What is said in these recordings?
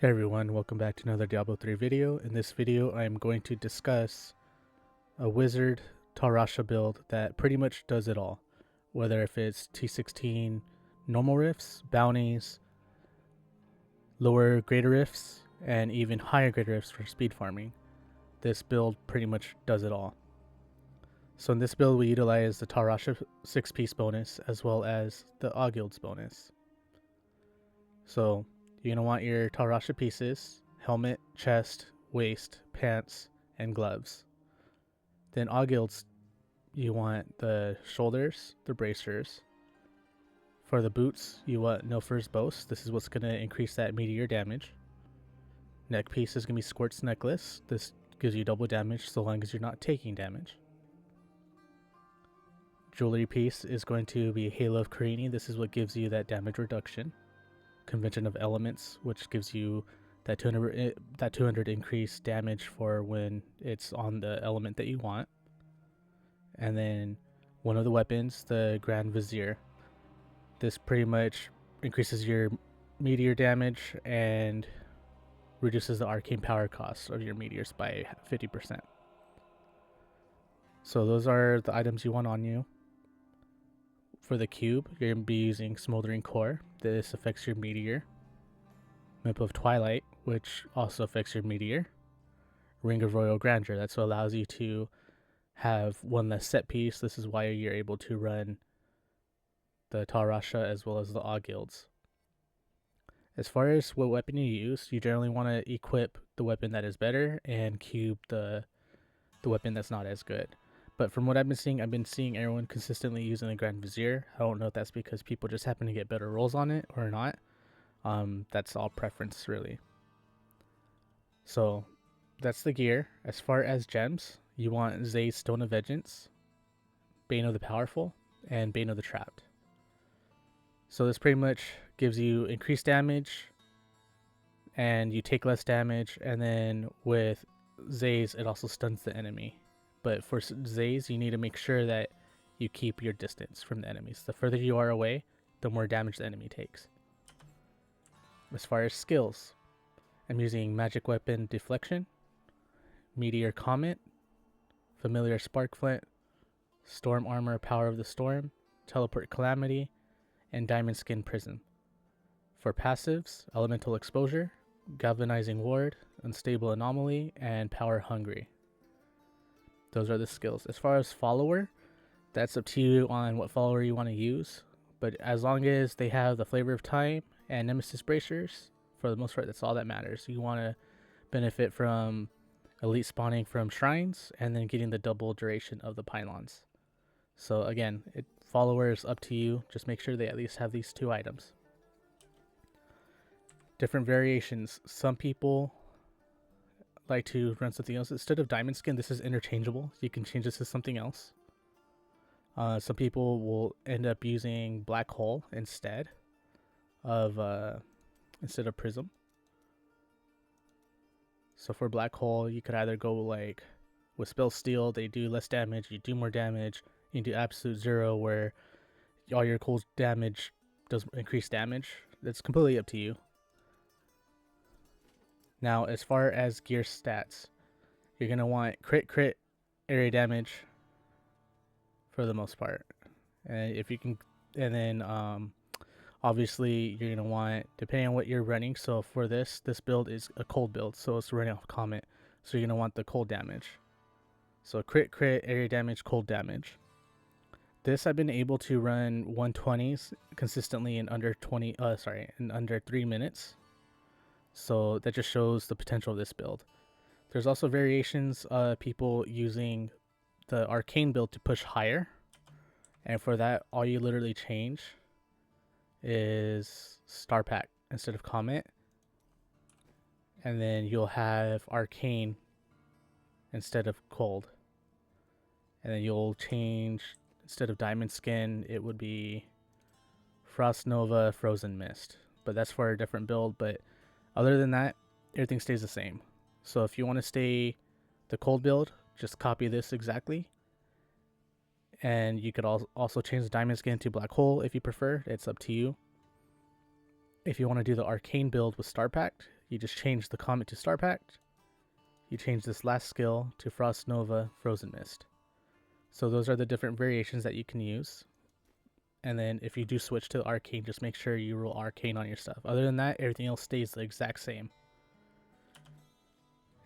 Hey everyone, welcome back to another Diablo 3 video. In this video, I am going to discuss a wizard Tal-Rasha build that pretty much does it all. Whether if it's T16 normal rifts, bounties, lower greater rifts, and even higher greater rifts for speed farming. This build pretty much does it all. So in this build, we utilize the Tal-Rasha 6-piece bonus as well as the Augild's bonus. So you're going to want your Tal-Rasha pieces, helmet, chest, waist, pants, and gloves. Then Augild's, you want the shoulders, the bracers. For the boots, you want Nilfr's boast. This is what's going to increase that meteor damage. Neck piece is going to be Squirt's necklace. This gives you double damage so long as you're not taking damage. Jewelry piece is going to be Halo of Karini. This is what gives you that damage reduction. Convention of Elements, which gives you that 200 increased damage for when it's on the element that you want. And then one of the weapons, the Grand Vizier. This pretty much increases your meteor damage and reduces the arcane power cost of your meteors by 50%. So those are the items you want on you. For the cube, you're going to be using Smoldering Core. This affects your meteor. Map of Twilight, which also affects your meteor. Ring of Royal Grandeur, that's what allows you to have one less set piece. This is why you're able to run the Tal-Rasha as well as the Augild's. As far as what weapon you use, you generally want to equip the weapon that is better and cube the weapon that's not as good. But from what I've been seeing everyone consistently using the Grand Vizier. I don't know if that's because people just happen to get better rolls on it or not. That's all preference, really. So that's the gear. As far as gems, you want Zay's Stone of Vengeance, Bane of the Powerful, and Bane of the Trapped. So this pretty much gives you increased damage, and you take less damage, and then with Zay's, it also stuns the enemy. But for Zay's, you need to make sure that you keep your distance from the enemies. The further you are away, the more damage the enemy takes. As far as skills, I'm using Magic Weapon Deflection, Meteor Comet, Familiar Spark Flint, Storm Armor Power of the Storm, Teleport Calamity, and Diamond Skin Prism. For passives, Elemental Exposure, Galvanizing Ward, Unstable Anomaly, and Power Hungry. Those are the skills. As far as follower, that's up to you on what follower you want to use. But as long as they have the Flavor of Time and Nemesis Bracers, for the most part, that's all that matters. You want to benefit from elite spawning from shrines and then getting the double duration of the pylons. So again, followers up to you. Just make sure they at least have these two items. Different variations. Some people like to run something else. Instead of Diamond Skin, this is interchangeable. You can change this to something else. Some people will end up using Black Hole instead of Prism. So for Black Hole, you could either go like with Spell Steal, they do less damage, you do more damage. You can do Absolute Zero, where all your cold damage does increased damage. It's completely up to you. Now, as far as gear stats, you're going to want crit area damage for the most part. And if you can, and then obviously you're going to want, depending on what you're running. So for this build is a cold build, so it's running off Comet. So you're going to want the cold damage. So crit area damage, cold damage. This I've been able to run 120s consistently in under 3 minutes. So that just shows the potential of this build. There's also variations of people using the arcane build to push higher. And for that, all you literally change is Star Pack instead of Comet. And then you'll have arcane instead of cold. And then you'll change, instead of Diamond Skin, it would be Frost Nova, Frozen Mist. But that's for a different build. But other than that, everything stays the same. So if you want to stay the cold build, just copy this exactly. And you could also change the Diamond Skin to Black Hole if you prefer. It's up to you. If you want to do the Arcane build with Star Pack, you just change the comet to Star Pact. You change this last skill to Frost Nova Frozen Mist. So those are the different variations that you can use. And then if you do switch to Arcane, just make sure you roll Arcane on your stuff. Other than that, everything else stays the exact same.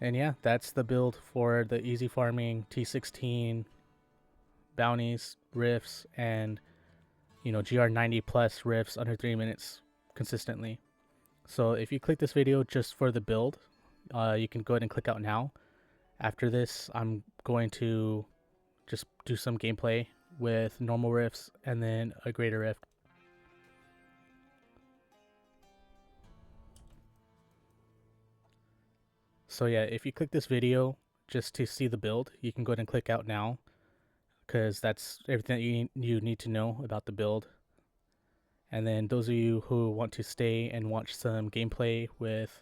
And yeah, that's the build for the easy farming T16 bounties, rifts, and GR 90 plus rifts under 3 minutes consistently. So if you click this video just for the build, you can go ahead and click out now. After this, I'm going to just do some gameplay with normal rifts and then a greater rift. So yeah, if you click this video just to see the build, you can go ahead and click out now, because that's everything that you need to know about the build. And then those of you who want to stay and watch some gameplay with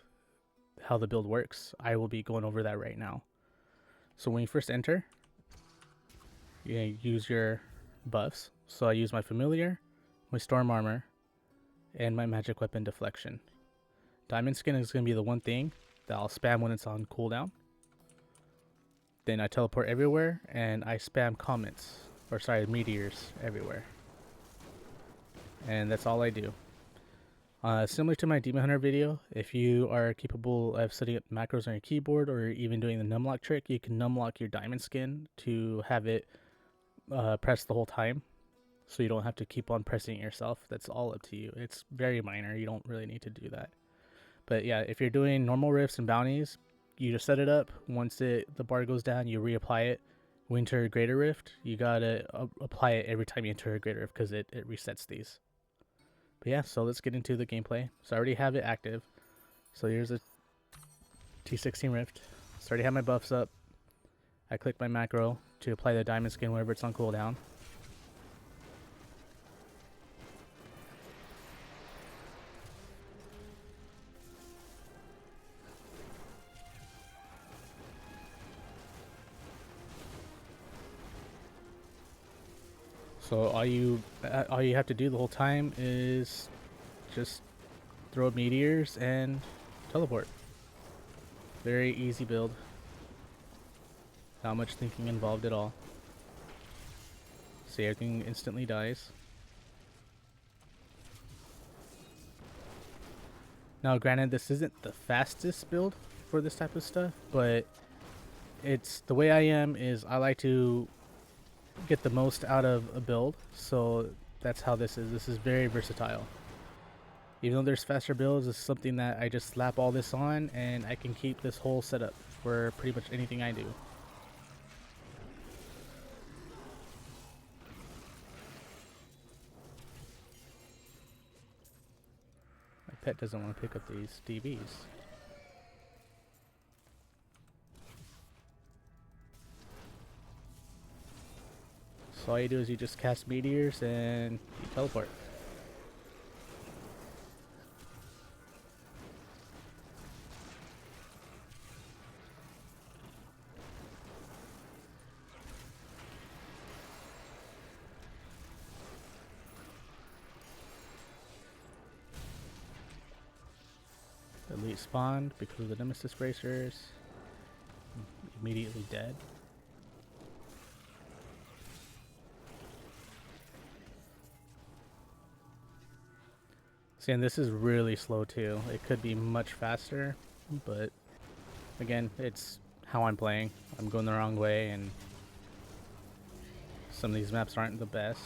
how the build works, I will be going over that right now. So when you first enter, you use your buffs. So I use my familiar, my storm armor, and my magic weapon deflection. Diamond skin is going to be the one thing that I'll spam when it's on cooldown. Then I teleport everywhere and I spam meteors everywhere. And that's all I do. Similar to my Demon Hunter video, if you are capable of setting up macros on your keyboard or even doing the numlock trick, you can numlock your diamond skin to have it press the whole time, so you don't have to keep on pressing it yourself. That's all up to you. It's very minor. You don't really need to do that. But yeah, if you're doing normal rifts and bounties, you just set it up. Once the bar goes down, you reapply it. When you enter a greater rift, you gotta apply it every time you enter a greater rift, because it resets these. But yeah, so let's get into the gameplay. So I already have it active. So here's a T16 rift. So I already have my buffs up. I click my macro to apply the diamond skin whenever it's on cooldown. So all you have to do the whole time is just throw meteors and teleport. Very easy build. Not much thinking involved at all. See, everything instantly dies. Now granted, this isn't the fastest build for this type of stuff, but it's the way I am is I like to get the most out of a build, so that's how this is. This is very versatile. Even though there's faster builds, it's something that I just slap all this on and I can keep this whole setup for pretty much anything I do. My pet doesn't want to pick up these DBs. So all you do is you just cast meteors and you teleport. Elite spawned because of the Nemesis bracers. Immediately dead. See, and this is really slow too. It could be much faster, but again, it's how I'm playing. I'm going the wrong way, and some of these maps aren't the best,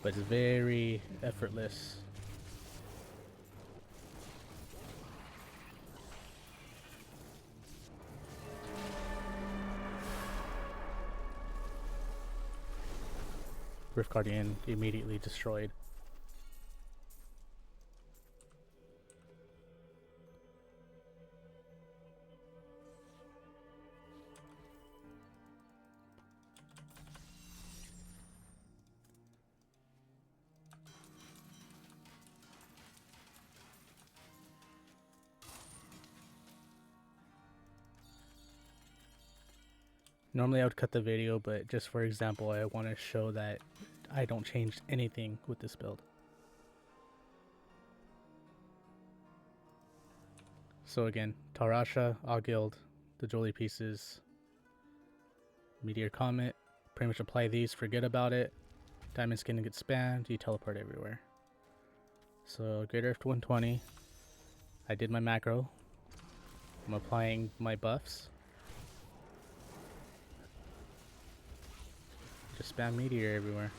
but it's very effortless. Rift Guardian immediately destroyed. Normally I would cut the video, but just for example, I want to show that I don't change anything with this build. So again, Tal-Rasha, All Guild, the jewelry pieces, Meteor Comet. Pretty much apply these, forget about it. Diamond skin gets spammed, you teleport everywhere. So Great Rift 120. I did my macro. I'm applying my buffs. Just spam Meteor everywhere.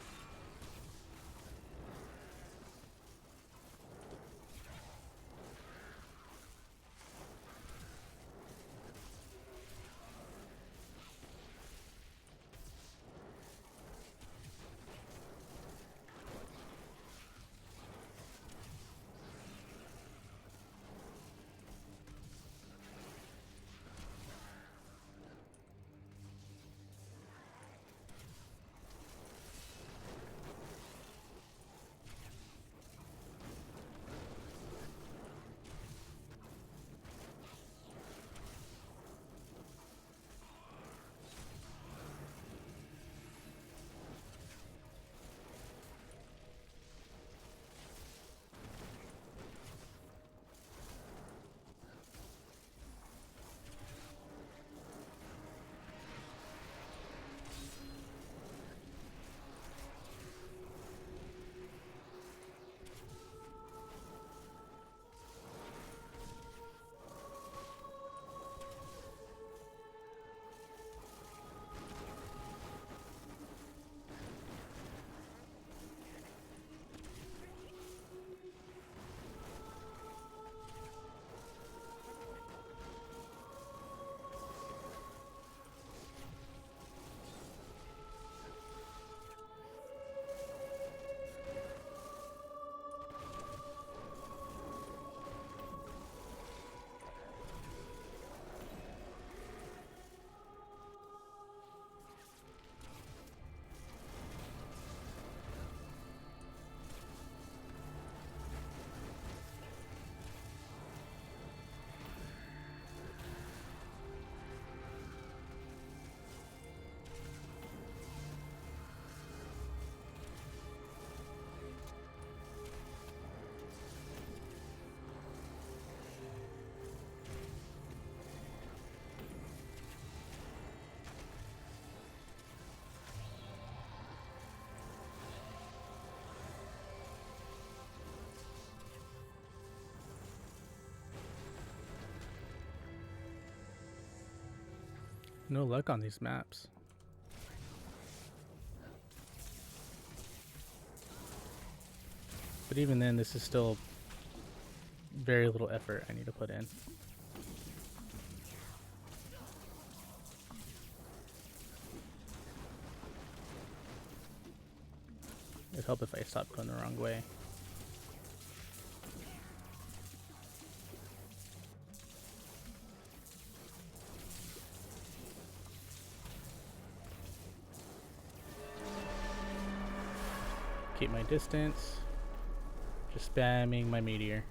No luck on these maps. But even then, this is still very little effort I need to put in. It'd help if I stopped going the wrong way. Keep my distance. Just spamming my Meteor.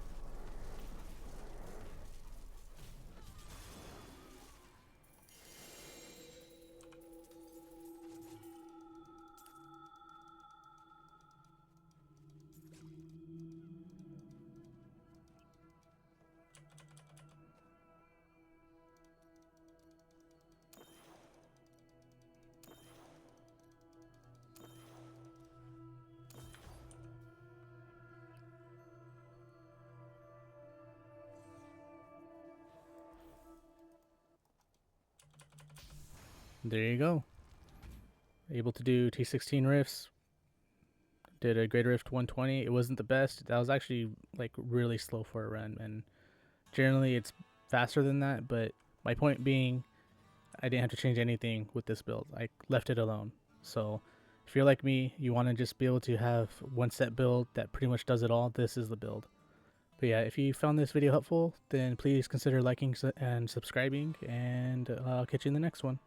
There you go. Able to do T16 rifts. Did a Great Rift 120. It wasn't the best. That was actually like really slow for a run, and generally it's faster than that. But my point being, I didn't have to change anything with this build. I left it alone. So if you're like me, you want to just be able to have one set build that pretty much does it all, this is the build. But yeah, if you found this video helpful, then please consider liking and subscribing, and I'll catch you in the next one.